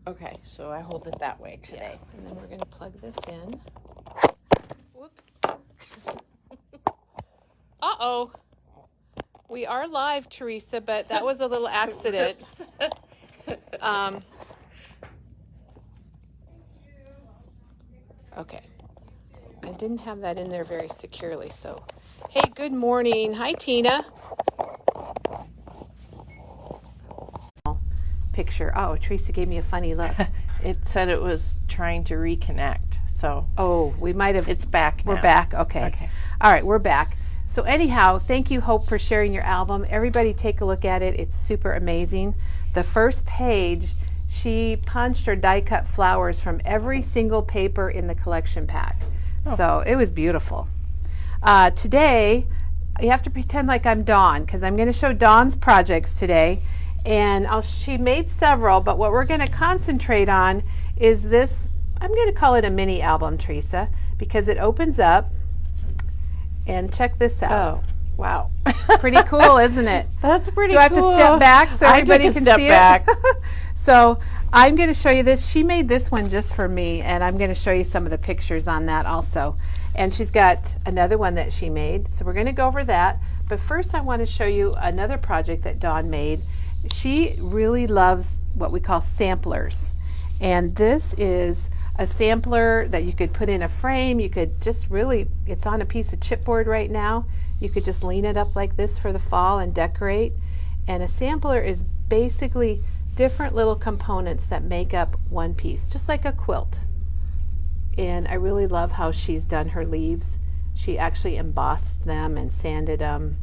Okay, so I hold it that way today. And then we're going to plug this in. Whoops. Uh-oh. We are live, Teresa, but that was a little accident. Okay. I didn't have that in there very securely, so. Hey, good morning. Hi, Tina. Picture. Oh, Teresa gave me a funny look. It said it was trying to reconnect, so. Oh, we might have. It's back now. We're back. Okay. All right, we're back. So anyhow, thank you, Hope, for sharing your album. Everybody take a look at it. It's super amazing. The first page, she punched or die cut flowers from every single paper in the collection pack. Oh. So it was beautiful. Today, you have to pretend like I'm Dawn, because I'm going to show Dawn's projects today. And she made several, but what we're going to concentrate on is this. I'm going to call it a mini album, Teresa, because it opens up. And check this out. Oh, wow. Pretty cool, isn't it? That's pretty cool. Do I have cool. to step back so everybody can see back. it? So I'm going to show you this. She made this one just for me, and I'm going to show you some of the pictures on that also. And she's got another one that she made. So we're going to go over that. But first I want to show you another project that Dawn made. She really loves what we call samplers. And this is a sampler that you could put in a frame. You could just really, it's on a piece of chipboard right now. You could just lean it up like this for the fall and decorate. And a sampler is basically different little components that make up one piece, just like a quilt. And I really love how she's done her leaves. She actually embossed them and sanded them.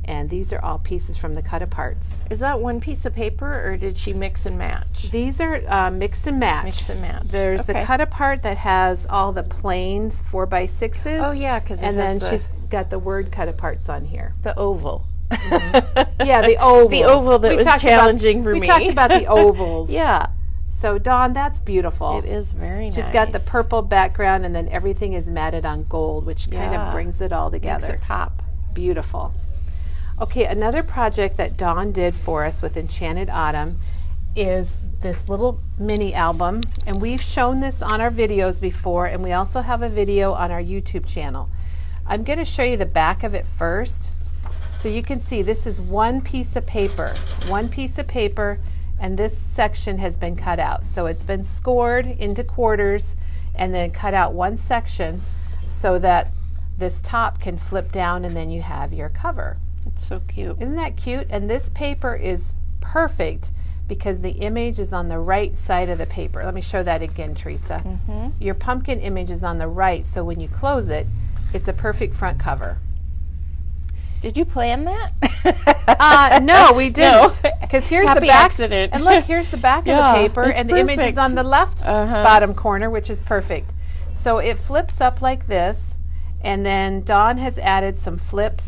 And these are all pieces from the cut-aparts. Is that one piece of paper, or did she mix and match? These are mix and match. Mix and match. There's the cut-apart that has all the planes 4x6s. Oh, yeah, because and then she's got the word cut-aparts on here. The oval. Mm-hmm. Yeah, the oval. The oval that was challenging for me. We talked about the ovals. Yeah. So, Dawn, that's beautiful. It is very nice. She's got the purple background, and then everything is matted on gold, which kind of brings it all together. Makes it pop. Beautiful. Okay, another project that Dawn did for us with Enchanted Autumn is this little mini album, and we've shown this on our videos before, and we also have a video on our YouTube channel. I'm going to show you the back of it first, so you can see this is one piece of paper, and this section has been cut out. So it's been scored into quarters and then cut out one section so that this top can flip down and then you have your cover. It's so cute. Isn't that cute? And this paper is perfect because the image is on the right side of the paper. Let me show that again, Teresa. Mm-hmm. Your pumpkin image is on the right, so when you close it, it's a perfect front cover. Did you plan that? No, we didn't. Because here's Happy the back. Accident. And look, here's the back of the paper, and the image is on the left bottom corner, which is perfect. So it flips up like this, and then Dawn has added some flips.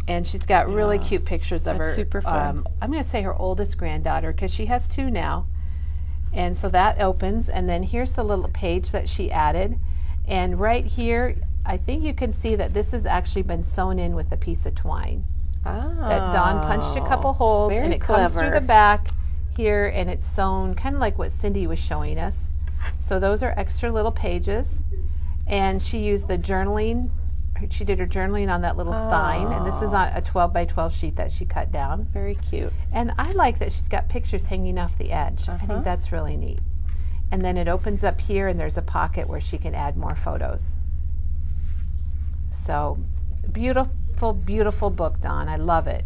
And she's got really cute pictures of her. Super fun. I'm going to say her oldest granddaughter because she has two now. And so that opens, and then here's the little page that she added. And right here, I think you can see that this has actually been sewn in with a piece of twine. Oh, that Dawn punched a couple holes, and it comes through the back here, and it's sewn kind of like what Cindy was showing us. So those are extra little pages. And she used the journaling. She did her journaling on that little sign, and this is on a 12x12 sheet that she cut down. Very cute. And I like that she's got pictures hanging off the edge. I think that's really neat. And then it opens up here, and there's a pocket where she can add more photos. So beautiful, beautiful book, Dawn. I love it.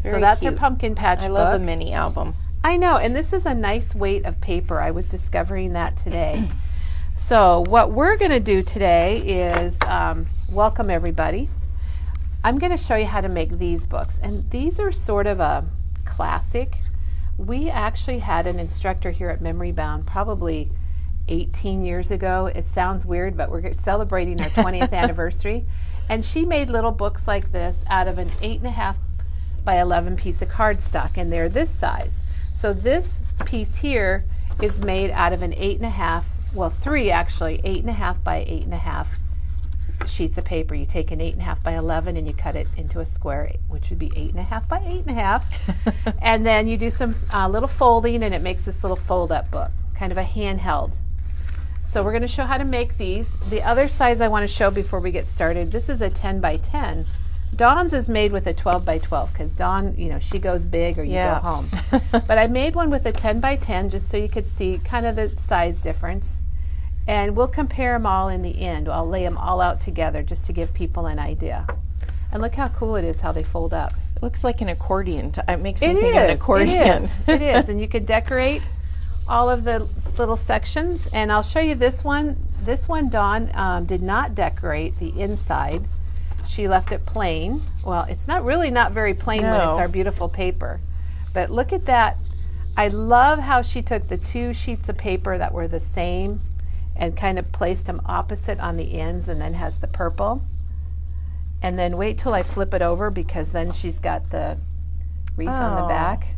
Very so that's cute. her pumpkin patch book. I love a mini album. I know, and this is a nice weight of paper. I was discovering that today. So what we're going to do today is welcome everybody. I'm going to show you how to make these books, and these are sort of a classic. We actually had an instructor here at Memory Bound probably 18 years ago. It sounds weird, but we're celebrating our 20th anniversary, and she made little books like this out of an 8.5 by 11 piece of cardstock, and they're this size. So this piece here is made out of an 8.5, well, 3 actually, 8.5 by 8.5 sheets of paper. You take an 8.5 by 11 and you cut it into a square, which would be 8.5 by 8.5. And then you do some little folding, and it makes this little fold-up book, kind of a handheld. So we're going to show how to make these. The other size I want to show before we get started, this is a 10 by 10. Dawn's is made with a 12 by 12 because Dawn, you know, she goes big or you go home. But I made one with a 10 by 10 just so you could see kind of the size difference. And we'll compare them all in the end. I'll lay them all out together just to give people an idea. And look how cool it is how they fold up. It looks like an accordion. It makes me think of an accordion. It is. And you could decorate all of the little sections. And I'll show you this one. This one Dawn did not decorate the inside. She left it plain. Well, it's not very plain when it's our beautiful paper. But look at that. I love how she took the two sheets of paper that were the same and kind of placed them opposite on the ends, and then has the purple. And then wait till I flip it over, because then she's got the wreath on the back.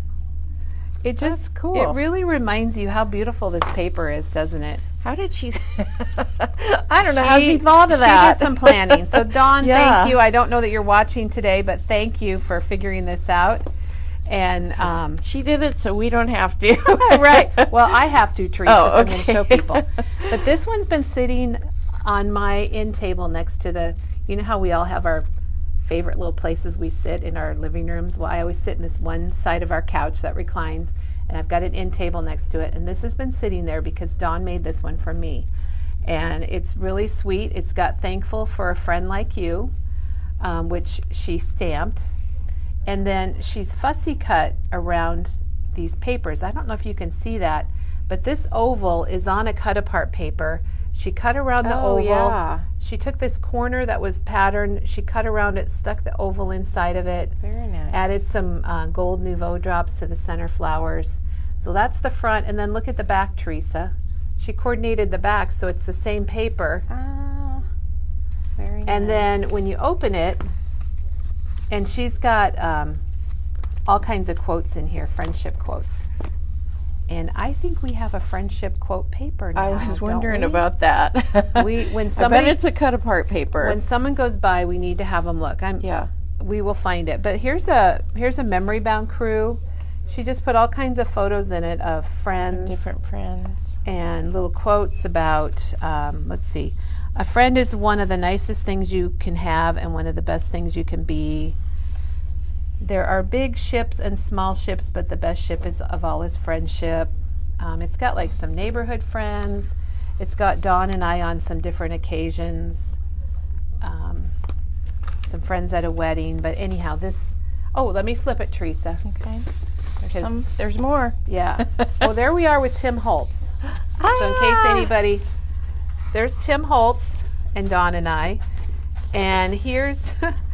It just, that's cool. It really reminds you how beautiful this paper is, doesn't it? How did she? I don't know how she thought of that. She did some planning. So Dawn, thank you. I don't know that you're watching today, but thank you for figuring this out. And she did it so we don't have to. Right. Well, I have to, Teresa, Oh, if I'm going to show people. But this one's been sitting on my end table next to the, you know how we all have our favorite little places we sit in our living rooms? Well, I always sit in this one side of our couch that reclines, and I've got an end table next to it. And this has been sitting there because Dawn made this one for me. And it's really sweet. It's got "Thankful for a Friend Like You," which she stamped. And then she's fussy cut around these papers. I don't know if you can see that, but this oval is on a cut apart paper. She cut around the oval. Yeah. She took this corner that was patterned. She cut around it, stuck the oval inside of it. Very nice. Added some gold Nouveau drops to the center flowers. So that's the front. And then look at the back, Teresa. She coordinated the back so it's the same paper. Ah, very nice. And then when you open it, and she's got all kinds of quotes in here, friendship quotes. And I think we have a friendship quote paper now. I was wondering about that. When somebody, I bet it's a cut apart paper. When someone goes by, we need to have them look. We will find it. But here's a memory bound crew. She just put all kinds of photos in it of friends, different friends, and little quotes about. Let's see. A friend is one of the nicest things you can have and one of the best things you can be. There are big ships and small ships, but the best ship of all is friendship. It's got like some neighborhood friends. It's got Dawn and I on some different occasions. Some friends at a wedding. But anyhow, let me flip it, Teresa. Okay. There's more. Yeah. Well, there we are with Tim Holtz. So in case anybody... There's Tim Holtz and Dawn and I. And here's...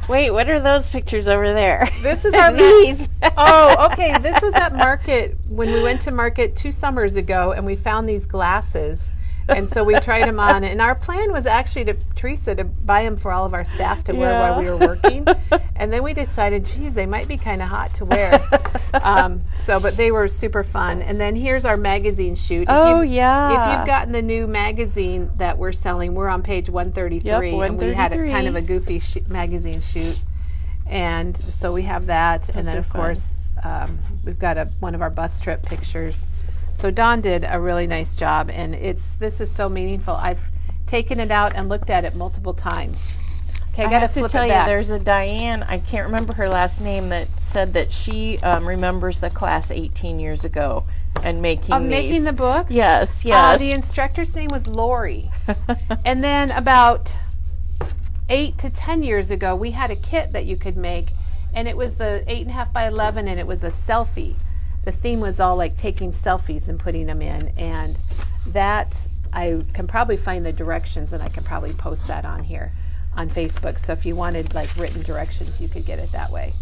Wait, what are those pictures over there? This is our... These. Oh, okay. This was at market when we went to market 2 summers ago, and we found these glasses. And so we tried them on. And our plan was actually Teresa, to buy them for all of our staff to wear while we were working. And then we decided, geez, they might be kind of hot to wear. But they were super fun. And then here's our magazine shoot. If you've gotten the new magazine that we're selling, we're on page 133. Yep, 133. And we had kind of a goofy magazine shoot. And so we have that. And then, of course, we've got one of our bus trip pictures. So Dawn did a really nice job, and this is so meaningful. I've taken it out and looked at it multiple times. Okay, I got to flip tell it you, back. there's a Diane, I can't remember her last name, that said that she remembers the class 18 years ago and making making the book? Yes. The instructor's name was Lori. And then about 8 to 10 years ago, we had a kit that you could make, and it was the 8.5 by 11, and it was a selfie. The theme was all like taking selfies and putting them in, and that I can probably find the directions, and I can probably post that on here on Facebook. So if you wanted like written directions, you could get it that way.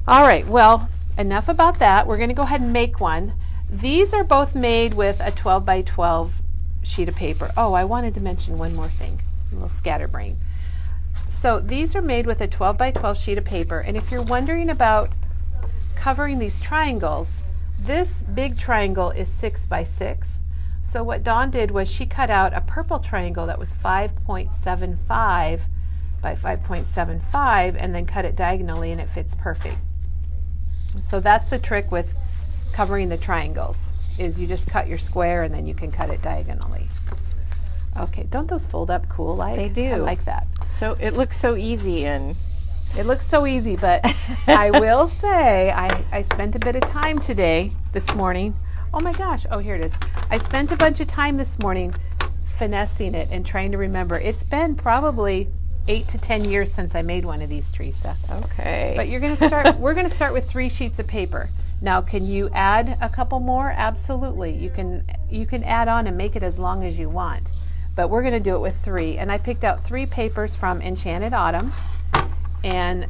All right, well, enough about that. We're going to go ahead and make one. These are both made with a 12 by 12 sheet of paper. Oh, I wanted to mention one more thing, a little scatterbrain. So these are made with a 12 by 12 sheet of paper, and if you're wondering about covering these triangles, this big triangle is 6 by 6. So what Dawn did was she cut out a purple triangle that was 5.75 by 5.75 and then cut it diagonally, and it fits perfect. So that's the trick with covering the triangles, is you just cut your square and then you can cut it diagonally. Okay, don't those fold up cool? They do. I like that. So it looks so easy, and it looks so easy, but I will say I spent a bit of time today, this morning. Oh my gosh, oh here it is. I spent a bunch of time this morning finessing it and trying to remember. It's been probably 8 to 10 years since I made one of these, Teresa. okay. But you're going to start, we're going to start with 3 sheets of paper. Now, can you add a couple more? Absolutely. You can add on and make it as long as you want. But we're going to do it with 3. And I picked out 3 papers from Enchanted Autumn. And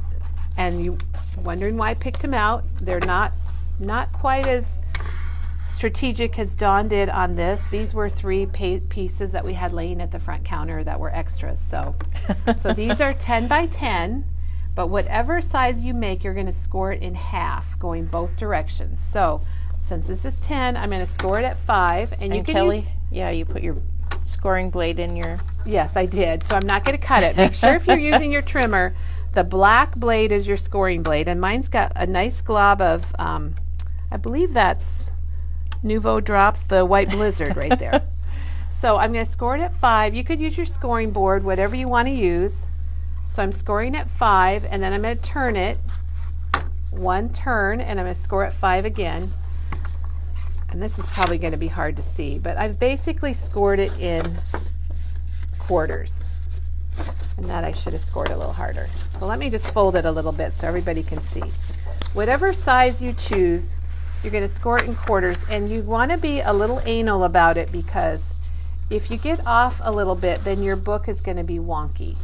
you wondering why I picked them out. They're not quite as strategic as Dawn did on this. These were 3 pieces that we had laying at the front counter that were extras. So these are 10 by 10, but whatever size you make, you're going to score it in half, going both directions. So since this is 10, I'm going to score it at 5. And you can Kelly, yeah, you put your scoring blade in your... Yes, I did. So I'm not going to cut it. Make sure if you're using your trimmer, the black blade is your scoring blade. And mine's got a nice glob of, I believe that's Nouveau Drops, the White Blizzard right there. So I'm going to score it at 5. You could use your scoring board, whatever you want to use. So I'm scoring at 5, and then I'm going to turn it 1 turn, and I'm going to score at 5 again. And this is probably going to be hard to see, but I've basically scored it in quarters. And that I should have scored a little harder. So let me just fold it a little bit so everybody can see. Whatever size you choose, you're going to score it in quarters, and you want to be a little anal about it, because if you get off a little bit, then your book is going to be wonky.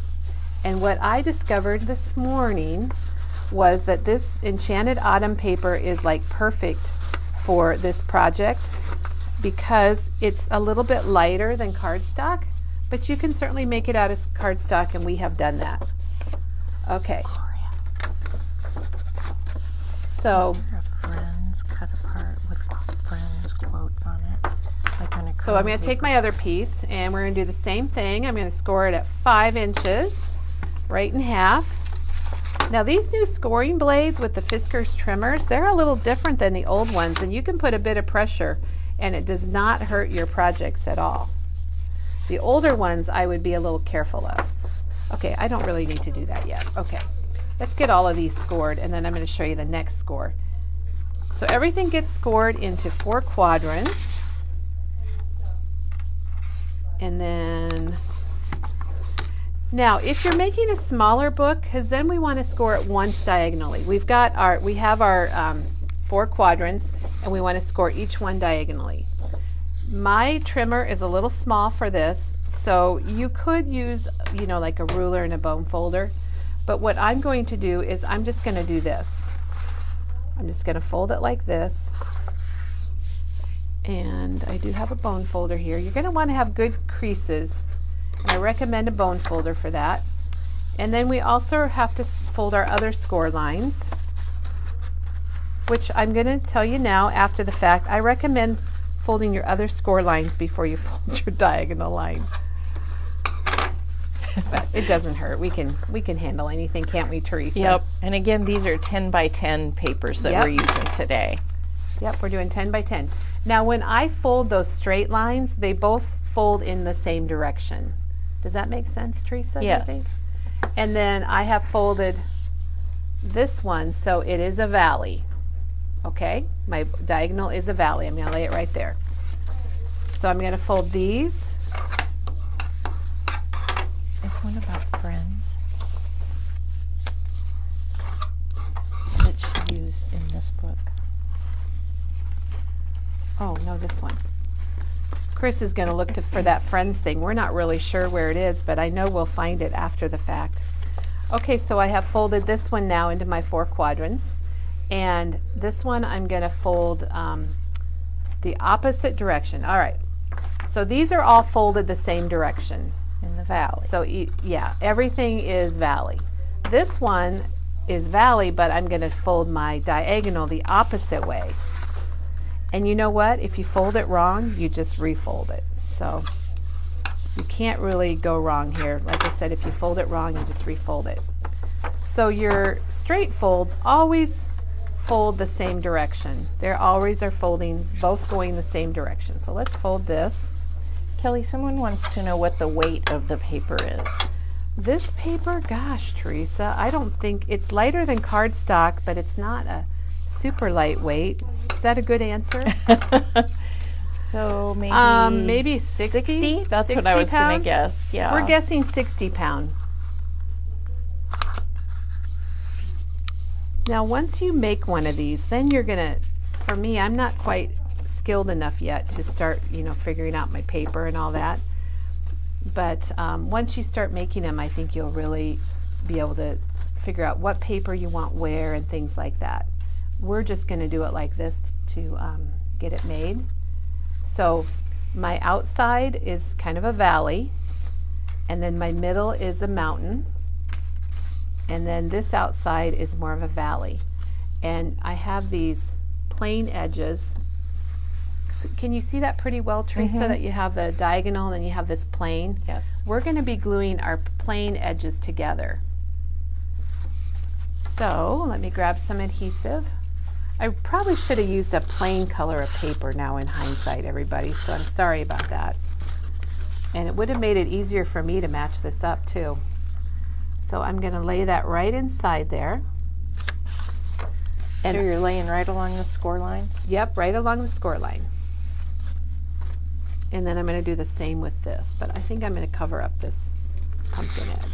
And what I discovered this morning was that this Enchanted Autumn paper is like perfect for this project because it's a little bit lighter than cardstock, but you can certainly make it out as cardstock, and we have done that. Okay. So Friends cut apart with Friends quotes on it. So I'm going to take my other piece, and we're going to do the same thing. I'm going to score it at 5 inches, right in half. Now these new scoring blades with the Fiskars trimmers, they're a little different than the old ones, and you can put a bit of pressure and it does not hurt your projects at all. The older ones I would be a little careful of. Okay, I don't really need to do that yet. Okay, let's get all of these scored, and then I'm going to show you the next score. So everything gets scored into 4 quadrants. And then, now if you're making a smaller book, because then we want to score it once diagonally. We have our 4 quadrants, and we want to score each one diagonally. My trimmer is a little small for this, so you could use, like a ruler and a bone folder. But what I'm going to do is I'm just going to do this. I'm just going to fold it like this. And I do have a bone folder here. You're going to want to have good creases, and I recommend a bone folder for that. And then we also have to fold our other score lines, which I'm going to tell you now after the fact. I recommend folding your other score lines before you fold your diagonal line. But it doesn't hurt. We can handle anything, can't we, Teresa? Yep. And again, these are 10 by 10 papers that we're using today. Yep, we're doing 10 by 10. Now when I fold those straight lines, they both fold in the same direction. Does that make sense, Teresa? Yes. You think? And then I have folded this one, so it is a valley. Okay, my diagonal is a valley. I'm going to lay it right there. So I'm going to fold these. Is one about friends that she used in this book? Oh, no, this one. Chris is going to look for that friends thing. We're not really sure where it is, but I know we'll find it after the fact. Okay, so I have folded this one now into my 4 quadrants. And this one I'm going to fold the opposite direction. All right. So these are all folded the same direction. In the valley. So yeah, everything is valley. This one is valley, but I'm going to fold my diagonal the opposite way. And you know what? If you fold it wrong, you just refold it. So you can't really go wrong here. Like I said, if you fold it wrong, you just refold it. So your straight folds always fold the same direction. They always are folding, both going the same direction. So let's fold this. Kelly, someone wants to know what the weight of the paper is. This paper, gosh, Teresa, I don't think it's lighter than cardstock, but it's not a super lightweight. Is that a good answer? So maybe 60? That's 60 what I was going pound? to guess. Yeah. We're guessing 60 pound. Now, once you make one of these, then you're going to, for me, I'm not quite skilled enough yet to start, figuring out my paper and all that. But once you start making them, I think you'll really be able to figure out what paper you want where and things like that. We're just going to do it like this to get it made. So my outside is kind of a valley, and then my middle is a mountain, and then this outside is more of a valley. And I have these plain edges. Can you see that pretty well, Teresa, that you have the diagonal and then you have this plane? Yes. We're going to be gluing our plain edges together. So let me grab some adhesive. I probably should have used a plain color of paper now in hindsight, everybody, so I'm sorry about that. And it would have made it easier for me to match this up too. So I'm going to lay that right inside there. And so you're laying right along the score lines? Yep, right along the score line. And then I'm going to do the same with this, but I think I'm going to cover up this pumpkin edge.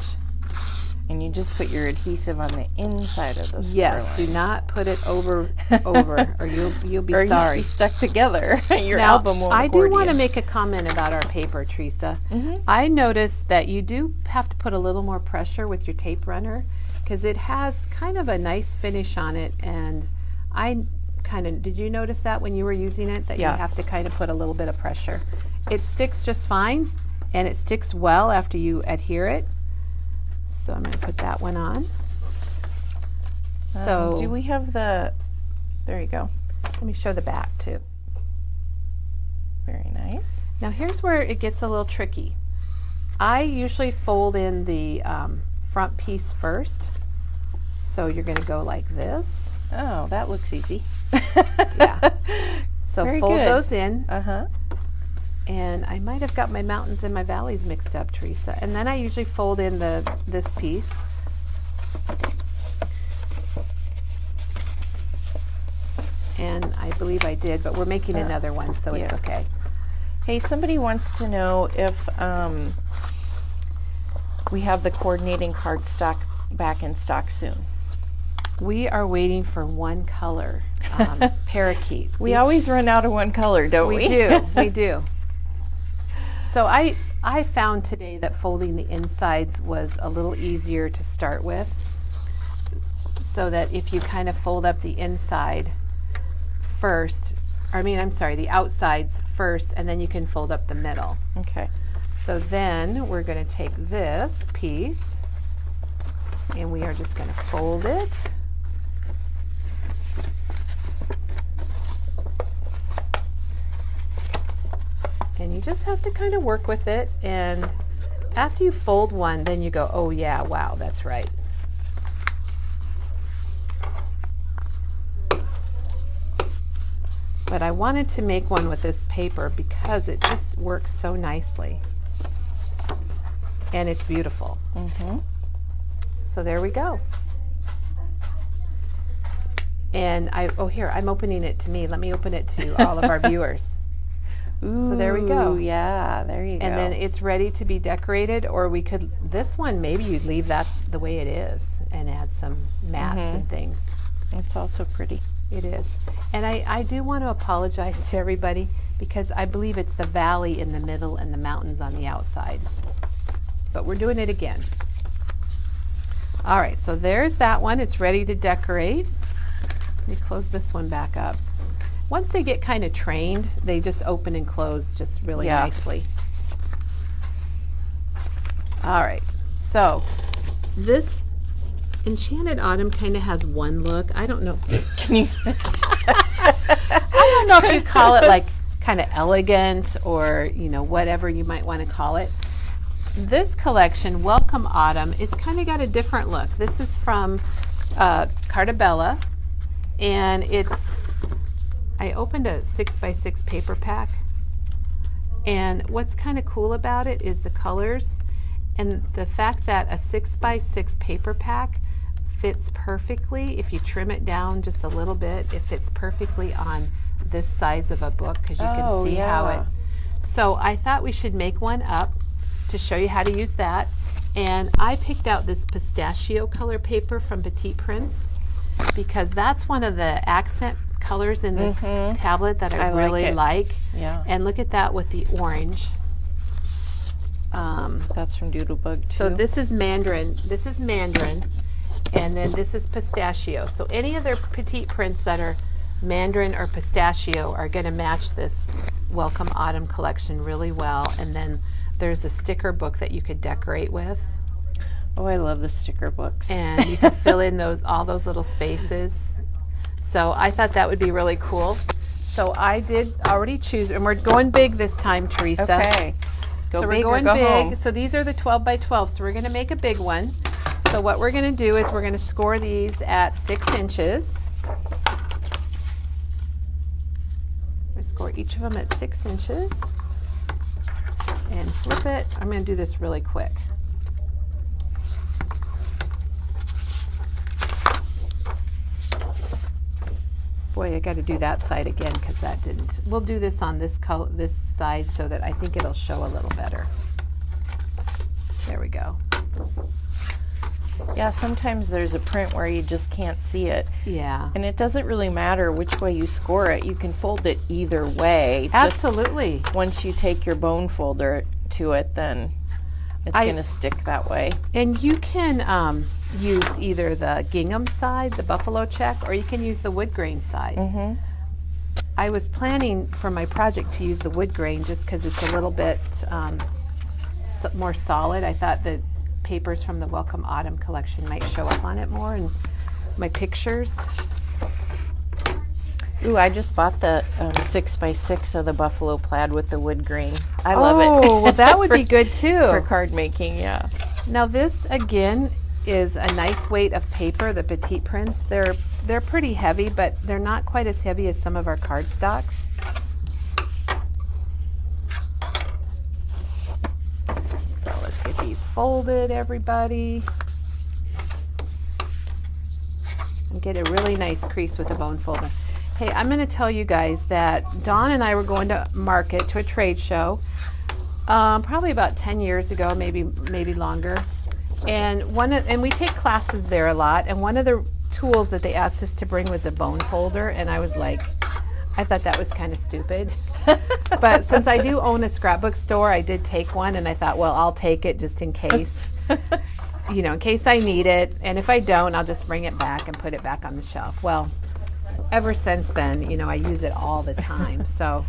And you just put your adhesive on the inside of the score Yes, line. do not put it over, or you'll be or sorry. You'll be stuck together. Your Now, album won't I do want to accordion. make a comment about our paper, Teresa. I noticed that you do have to put a little more pressure with your tape runner because it has kind of a nice finish on it, and did you notice that when you were using it, that Yeah. you have to kind of put a little bit of pressure? It sticks just fine, and it sticks well after you adhere it. So I'm going to put that one on. So do we have the, there you go. let me show the back too. Very nice. Now here's where it gets a little tricky. I usually fold in the front piece first. So you're going to go like this. Oh, that looks easy. Yeah. So Very fold good. those in. Uh-huh. And I might have got my mountains and my valleys mixed up, Teresa. And then I usually fold in this piece. And I believe I did, but we're making another one, so it's yeah. okay. Hey, somebody wants to know if we have the coordinating cardstock back in stock soon. We are waiting for one color, parakeet. We always run out of one color, don't we? We do, we do. So I found today that folding the insides was a little easier to start with, so that if you kind of fold up the inside first, the outsides first, and then you can fold up the middle. Okay. So then we're going to take this piece and we are just going to fold it. And you just have to kind of work with it, and after you fold one, then you go, oh yeah, wow, that's right. But I wanted to make one with this paper because it just works so nicely. And it's beautiful. So there we go. And I'm opening it to me. Let me open it to all of our viewers. Ooh, So there we go. Yeah, there you go. And then it's ready to be decorated, or we could, this one, maybe you'd leave that the way it is and add some mats and things. it's also pretty. It is. And I do want to apologize to everybody because I believe it's the valley in the middle and the mountains on the outside. But we're doing it again. All right, so there's that one. It's ready to decorate. Let me close this one back up. Once they get kind of trained, they just open and close just really Yeah. nicely. All right, so this Enchanted Autumn kind of has one look. I don't know. Can you? I don't don't know if you call it like kind of elegant or, you know, whatever you might want to call it. This collection, Welcome Autumn, is kind of got a different look. This is from Cartabella, and I opened a 6x6 paper pack, and what's kind of cool about it is the colors and the fact that a 6x6 paper pack fits perfectly. If you trim it down just a little bit, it fits perfectly on this size of a book, because you can see how it. So I thought we should make one up to show you how to use that. And I picked out this pistachio color paper from Petite Prince, because that's one of the accent colors in this tablet that I really like. Yeah. And look at that with the orange. That's from Doodlebug too. So this is Mandarin. This is Mandarin, and then this is pistachio. So any of their Petite Prints that are Mandarin or pistachio are going to match this Welcome Autumn collection really well. And then there's a sticker book that you could decorate with. Oh, I love the sticker books. And you can fill in all those little spaces. So I thought that would be really cool. So I did already choose, and we're going big this time, Teresa. Okay. Go so big we're going or go big. home. So these are the 12 by 12. So we're going to make a big one. So what we're going to do is we're going to score these at 6 inches. We score each of them at 6 inches and flip it. I'm going to do this really quick. Boy, I got to do that side again because that didn't. We'll do this on this side so that I think it'll show a little better. There we go. Yeah, sometimes there's a print where you just can't see it. Yeah. And it doesn't really matter which way you score it. You can fold it either way. Absolutely. Just once you take your bone folder to it, then it's going to stick that way. And you can use either the gingham side, the buffalo check, or you can use the wood grain side. I was planning for my project to use the wood grain just because it's a little bit more solid. I thought the papers from the Welcome Autumn collection might show up on it more in my pictures. Ooh, I just bought the 6x6 of the buffalo plaid with the wood grain. I love it. Oh, well, that would be good too. For card making, yeah. Now this again is a nice weight of paper, the Petite Prints. They're pretty heavy, but they're not quite as heavy as some of our cardstocks. So let's get these folded, everybody. And get a really nice crease with a bone folder. Hey, I'm going to tell you guys that Dawn and I were going to market to a trade show probably about 10 years ago, maybe longer. And we take classes there a lot. And one of the tools that they asked us to bring was a bone folder. And I was like, I thought that was kind of stupid. But since I do own a scrapbook store, I did take one. And I thought, well, I'll take it just in case, you know, in case I need it. And if I don't, I'll just bring it back and put it back on the shelf. Well, ever since then, you know, I use it all the time. So,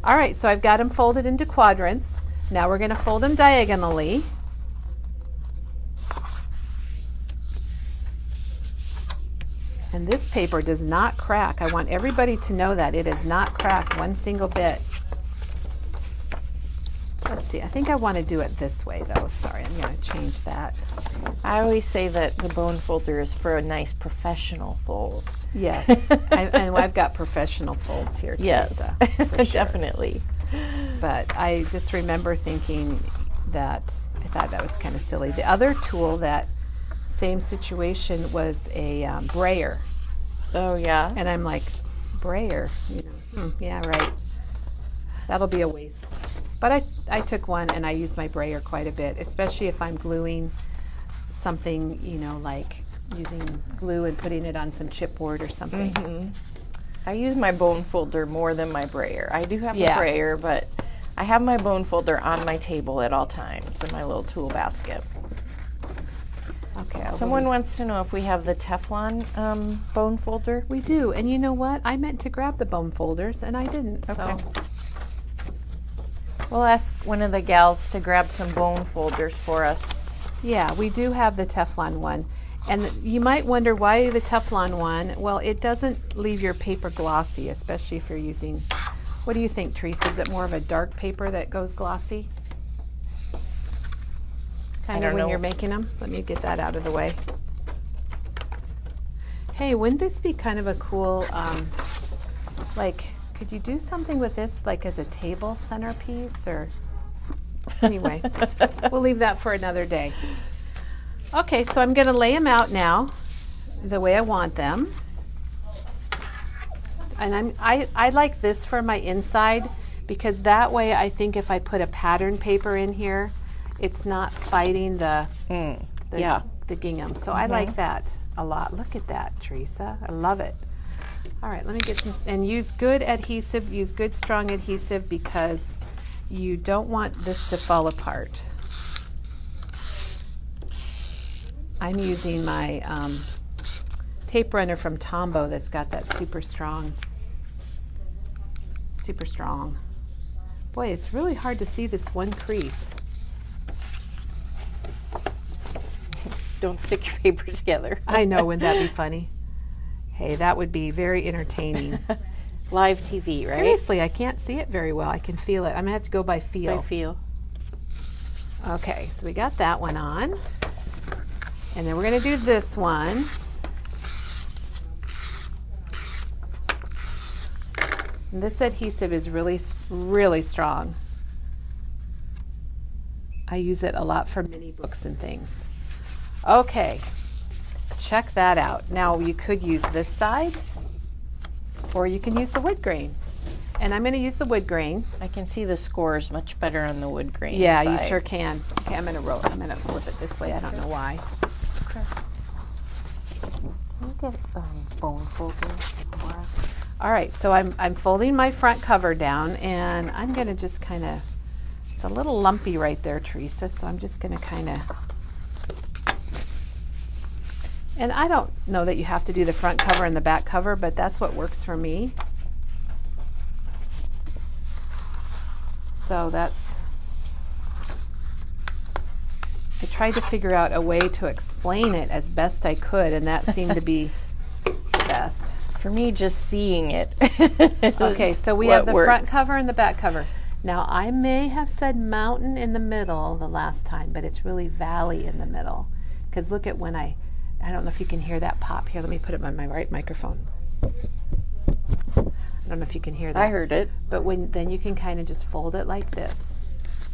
all right, so I've got them folded into quadrants. Now we're going to fold them diagonally. And this paper does not crack. I want everybody to know that it is not cracked one single bit. Let's see, I think I want to do it this way though. Sorry, I'm going to change that. I always say that the bone folder is for a nice professional fold. Yes, and I've got professional folds here too. Yes, so, for sure. definitely. But I just remember thinking that I thought that was kind of silly. The other tool, that same situation, was a brayer. Oh yeah. And I'm like, brayer, you know, yeah, right. That'll be a waste. But I took one and I use my brayer quite a bit, especially if I'm gluing something, you know, like using glue and putting it on some chipboard or something. I use my bone folder more than my brayer. I do have a brayer, but I have my bone folder on my table at all times in my little tool basket. Okay. Someone wants to know if we have the Teflon bone folder. We do, and you know what? I meant to grab the bone folders and I didn't. Okay. So we'll ask one of the gals to grab some bone folders for us. yeah, we do have the Teflon one. And you might wonder why the Teflon one. Well, it doesn't leave your paper glossy, especially if you're using, what do you think, Teresa? Is it more of a dark paper that goes glossy? Kind of when you're making them? Let me get that out of the way. Hey, wouldn't this be kind of a cool, like, could you do something with this, like as a table centerpiece, or, anyway, we'll leave that for another day. Okay, so I'm gonna lay them out now, the way I want them. And I like this for my inside, because that way I think if I put a pattern paper in here, it's not fighting the gingham. So I like that a lot. Look at that, Teresa. I love it. All right, let me get some, and use good adhesive, use good strong adhesive, because you don't want this to fall apart. I'm using my tape runner from Tombow that's got that super strong. Boy, it's really hard to see this one crease. Don't stick your paper together. I know, wouldn't that be funny? Hey, that would be very entertaining. Live TV, right? Seriously, I can't see it very well. I can feel it. I'm gonna have to go by feel. By feel. Okay, so we got that one on. And then we're gonna do this one. And this adhesive is really strong. I use it a lot for mini books and things. Okay, check that out. Now you could use this side, or you can use the wood grain. And I'm going to use the wood grain. I can see the scores much better on the wood grain Yeah, side. you sure can. Okay, I'm going to flip it this way. I don't know why. Look at bone folder. All right, so I'm folding my front cover down, and I'm going to just kind of, it's a little lumpy right there, Teresa, so I'm just going to kind of, and I don't know that you have to do the front cover and the back cover, but that's what works for me. So I tried to figure out a way to explain it as best I could, and that seemed to be best. For me, just seeing it. Okay, so we have the front cover and the back cover. Now, I may have said mountain in the middle the last time, but it's really valley in the middle. Because look at when I don't know if you can hear that pop. Here, let me put it on my right microphone. I don't know if you can hear that. I heard it. But then you can kind of just fold it like this.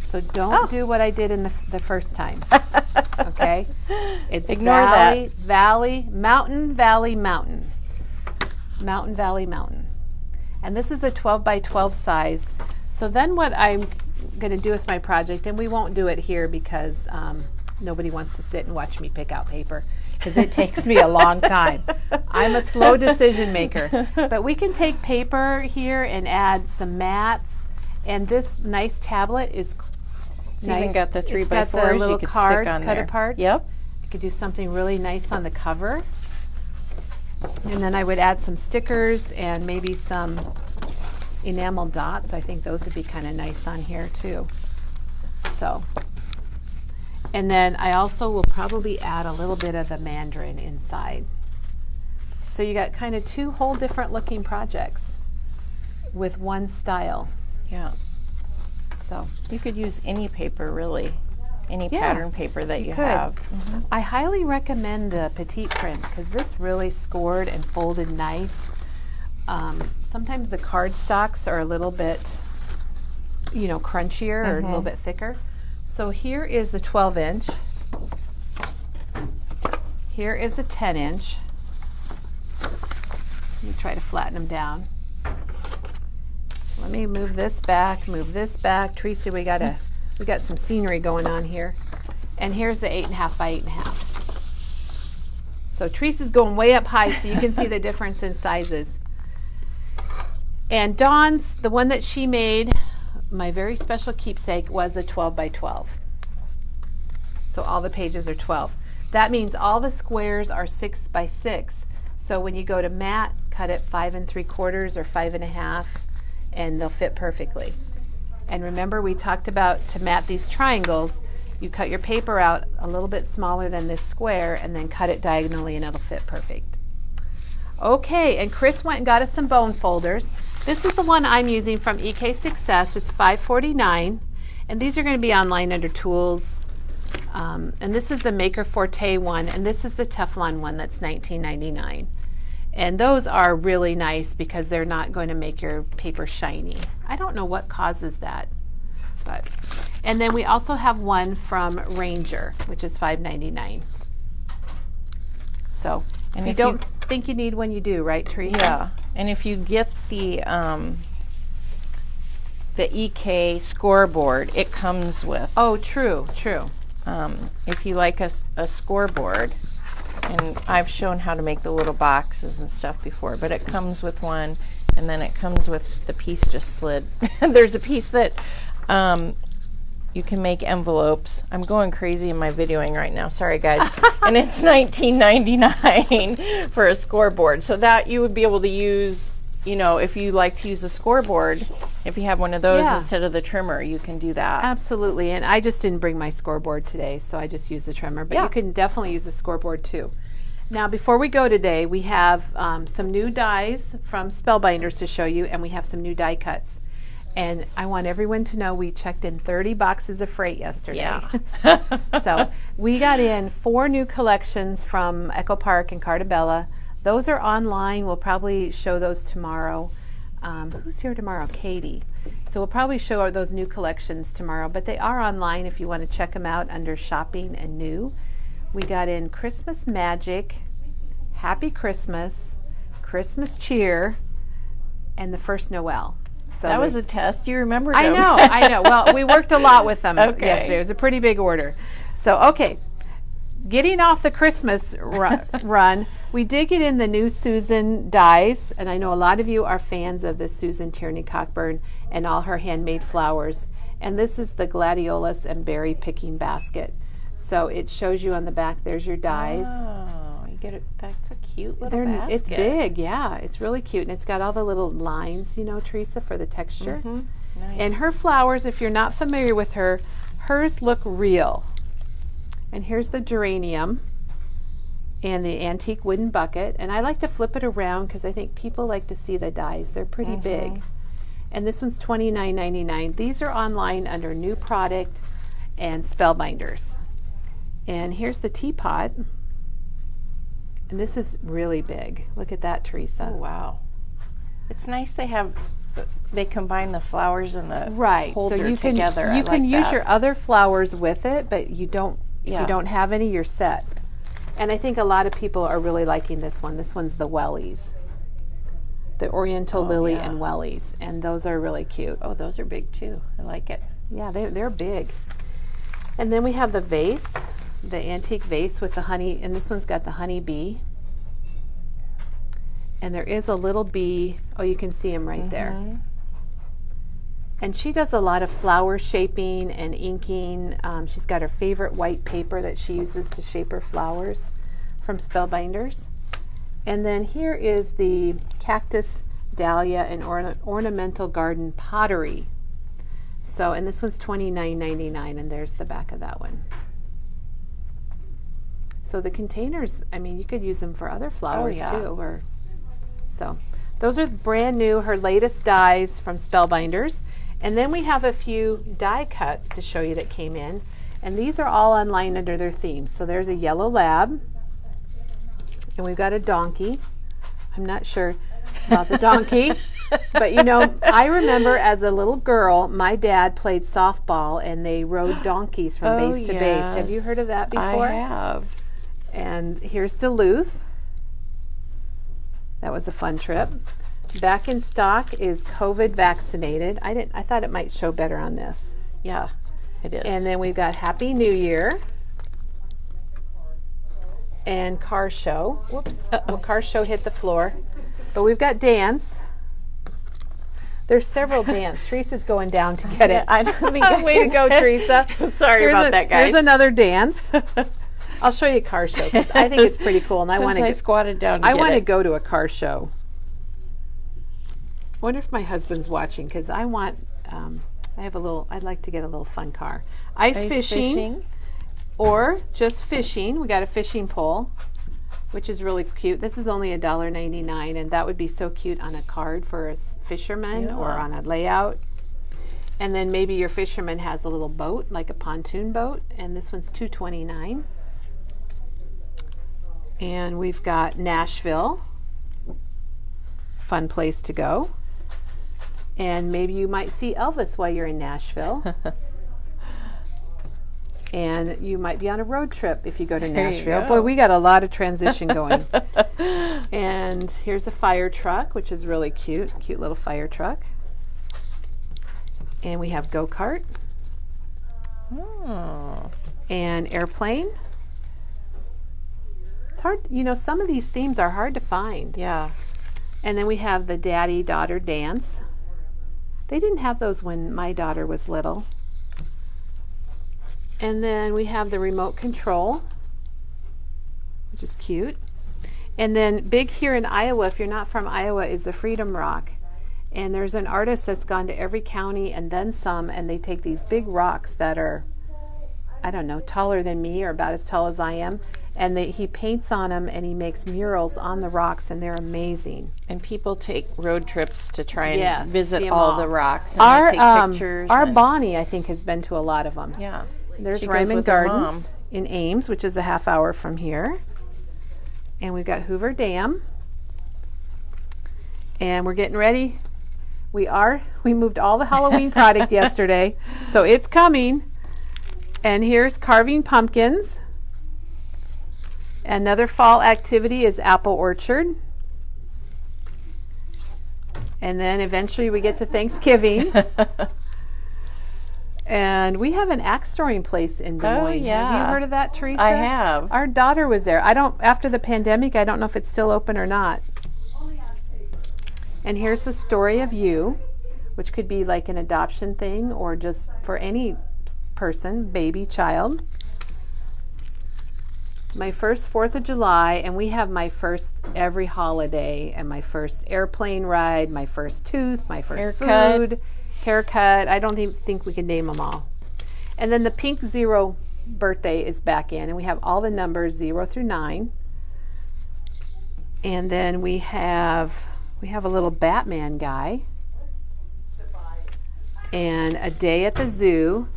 So don't do what I did in the first time. Okay? It's Ignore valley, that. valley, mountain, valley, mountain. Mountain, valley, mountain. And this is a 12 by 12 size. So then what I'm going to do with my project, and we won't do it here because nobody wants to sit and watch me pick out paper, because it takes me a long time. I'm a slow decision maker. But we can take paper here and add some mats. And this nice tablet is It's nice. even got the 3x4s it's got the little you could cards stick on cut there. apart. Yep. I could do something really nice on the cover. And then I would add some stickers and maybe some enamel dots. I think those would be kind of nice on here too. So, and then I also will probably add a little bit of the mandarin inside. So you got kind of two whole different looking projects with one style. Yeah. So You could use any paper, really. Any Yeah, pattern paper that you could. have. I highly recommend the petite prints because this really scored and folded nice. Sometimes the cardstocks are a little bit, crunchier or a little bit thicker. So here is the 12-inch. Here is the 10-inch. Let me try to flatten them down. Let me move this back, Teresa, we got some scenery going on here. And here's the 8.5 by 8.5. So Teresa's going way up high so you can see the difference in sizes. And Dawn's, the one that she made, my very special keepsake, was a 12 by 12. So all the pages are 12. That means all the squares are 6 by 6. So when you go to mat, cut it 5 3/4 or 5.5, and they'll fit perfectly. And remember, we talked about to mat these triangles, You cut your paper out a little bit smaller than this square and then cut it diagonally and it'll fit perfect. Okay, and Chris went and got us some bone folders. This is the one I'm using from EK Success. It's $5.49, and these are going to be online under Tools. And this is the Maker Forte one, and this is the Teflon one that's $19.99. And those are really nice because they're not going to make your paper shiny. I don't know what causes that. And then we also have one from Ranger, which is $5.99. So if you don't think you need one, you do, right, Teresa? Yeah. And if you get the EK scoreboard, it comes with. Oh, true. If you like a scoreboard, and I've shown how to make the little boxes and stuff before, but it comes with one, and then it comes with the piece just slid. There's a piece that you can make envelopes. I'm going crazy in my videoing right now. Sorry, guys. And it's $19.99 for a scoreboard. So that you would be able to use, if you like to use a scoreboard, if you have one of those instead of the trimmer, you can do that. Absolutely. And I just didn't bring my scoreboard today, so I just used the trimmer. But you can definitely use a scoreboard too. Now, before we go today, we have some new dies from Spellbinders to show you, and we have some new die cuts. And I want everyone to know we checked in 30 boxes of freight yesterday. Yeah. So we got in 4 new collections from Echo Park and Cartabella. Those are online. We'll probably show those tomorrow. Who's here tomorrow? Katie. So we'll probably show those new collections tomorrow, but they are online if you want to check them out under shopping and new. We got in Christmas Magic, Happy Christmas, Christmas Cheer, and the First Noel. So that was a test. You remember them. I know. Well, we worked a lot with them yesterday. It was a pretty big order. So, okay, getting off the Christmas run, we did get in the new Susan dies, and I know a lot of you are fans of the Susan Tierney Cockburn and all her handmade flowers. And this is the gladiolus and berry picking basket. So it shows you on the back, there's your dies. Oh, you get it. That's a cute little basket. It's big, yeah. It's really cute. And it's got all the little lines, Teresa, for the texture. Mm-hmm. Nice. And her flowers, if you're not familiar with her, hers look real. And here's the geranium and the antique wooden bucket. And I like to flip it around because I think people like to see the dies. They're pretty big. And this one's $29.99. These are online under New Product and Spellbinders. And here's the teapot. And this is really big. Look at that, Teresa. Oh, wow. It's nice they combine the flowers and the holder so you together. You can use your other flowers with it, but you don't. If you don't have any, you're set. And I think a lot of people are really liking this one. This one's the wellies, the Oriental Lily and wellies, and those are really cute. Oh, those are big too. I like it. Yeah, they're big. And then we have the vase, the antique vase with the honey, and this one's got the honey bee. And there is a little bee. Oh, you can see him right there. And she does a lot of flower shaping and inking. She's got her favorite white paper that she uses to shape her flowers from Spellbinders. And then here is the cactus, dahlia, and ornamental garden pottery. So, and this one's $29.99, and there's the back of that one. So the containers, I mean, you could use them for other flowers too. So those are brand new, her latest dies from Spellbinders. And then we have a few die cuts to show you that came in. And these are all online under their themes. So there's a yellow lab. And we've got a donkey. I'm not sure about the donkey. But I remember as a little girl, my dad played softball and they rode donkeys from base to base. Have you heard of that before? I have. And here's Duluth. That was a fun trip. Back in stock is COVID vaccinated. I thought it might show better on this. Yeah, it is. And then we've got Happy New Year and Car Show. Whoops. Well, Car Show hit the floor. But we've got Dance. There's several Dance. Teresa's going down to get it. Way to go, Teresa. Sorry about that, guys. Here's another Dance. I'll show you a car show because I think it's pretty cool, and I squatted down. I want to go to a car show. I wonder if my husband's watching because I want I'd like to get a little fun car. Ice fishing or just fishing. We got a fishing pole, which is really cute. This is only $1.99, and that would be so cute on a card for a fisherman or on a layout. And then maybe your fisherman has a little boat, like a pontoon boat, and this one's $2.29. And we've got Nashville, fun place to go. And maybe you might see Elvis while you're in Nashville. And you might be on a road trip if you go to Nashville. Boy, we got a lot of transition going. And here's a fire truck, which is really cute. Cute little fire truck. And we have go-kart. And airplane. It's hard, some of these themes are hard to find. Yeah. And then we have the daddy-daughter dance. They didn't have those when my daughter was little. And then we have the remote control, which is cute. And then big here in Iowa, if you're not from Iowa, is the Freedom Rock. And there's an artist that's gone to every county and then some, and they take these big rocks that are, I don't know, taller than me or about as tall as I am, and he paints on them and he makes murals on the rocks, and they're amazing. And people take road trips to try and visit see 'em all all. the rocks. And they take pictures. Our Bonnie, I think, has been to a lot of them. Yeah. There's She goes Ryman with her mom. Gardens in Ames, which is a half hour from here. And we've got Hoover Dam. And we're getting ready. We moved all the Halloween product yesterday, so it's coming. And here's carving pumpkins. Another fall activity is apple orchard. And then eventually we get to Thanksgiving. And we have an axe throwing place in Des Moines. Oh, yeah. Have you heard of that, Teresa? I have. Our daughter was there. After the pandemic, I don't know if it's still open or not. And here's the story of you, which could be like an adoption thing or just for any person, baby, child. My first 4th of July, and we have my first every holiday, and my first airplane ride, my first tooth, my first food, haircut. I don't even think we can name them all. And then the Pink Zero birthday is back in, and we have all the numbers 0 through 9. And then we have a little Batman guy and a day at the zoo.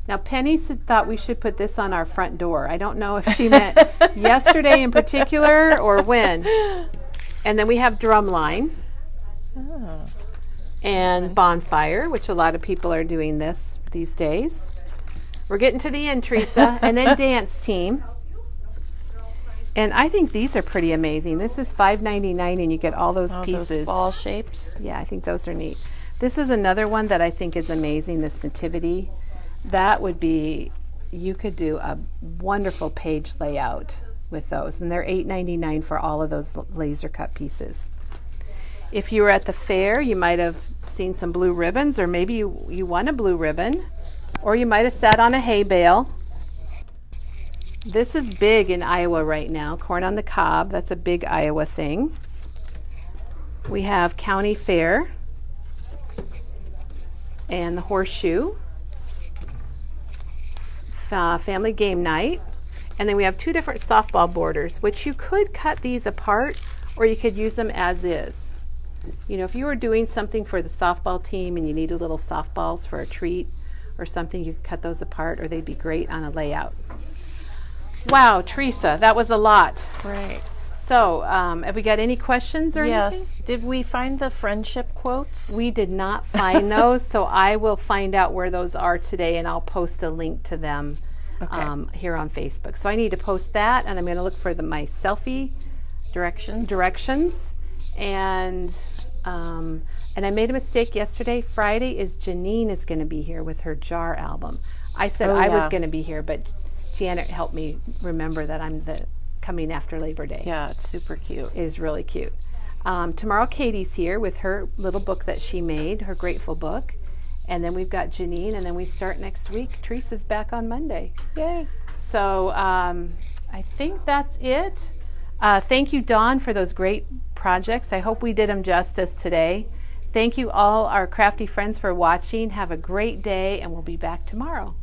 Now Penny thought we should put this on our front door. I don't know if she meant yesterday in particular or when. And then we have drumline and bonfire, which a lot of people are doing these days. We're getting to the end, Teresa. And then dance team. And I think these are pretty amazing. This is $5.99 and you get all those pieces. Those fall shapes. Yeah, I think those are neat. This is another one that I think is amazing, this nativity. That would be, you could do a wonderful page layout with those. And they're $8.99 for all of those laser cut pieces. If you were at the fair, you might have seen some blue ribbons, or maybe you won a blue ribbon, or you might have sat on a hay bale. This is big in Iowa right now, corn on the cob. That's a big Iowa thing. We have county fair and the horseshoe. Family game night. And then we have 2 different softball borders, which you could cut these apart or you could use them as is. If you were doing something for the softball team and you needed little softballs for a treat or something, you could cut those apart, or they'd be great on a layout. Wow, Teresa, that was a lot. Right. So, have we got any questions or anything? Yes. Did we find the friendship quotes? We did not find those, so I will find out where those are today, and I'll post a link to them here on Facebook. So I need to post that, and I'm going to look for my selfie directions. And I made a mistake yesterday. Friday Janine is going to be here with her jar album. I said I was going to be here, but Janet helped me remember that I'm coming after Labor Day. Yeah, it's super cute. It is really cute. Tomorrow Katie's here with her little book that she made, her Grateful book. And then we've got Janine, and then we start next week. Teresa's back on Monday. Yay. So I think that's it. Thank you, Dawn, for those great projects. I hope we did them justice today. Thank you all, our crafty friends, for watching. Have a great day, and we'll be back tomorrow.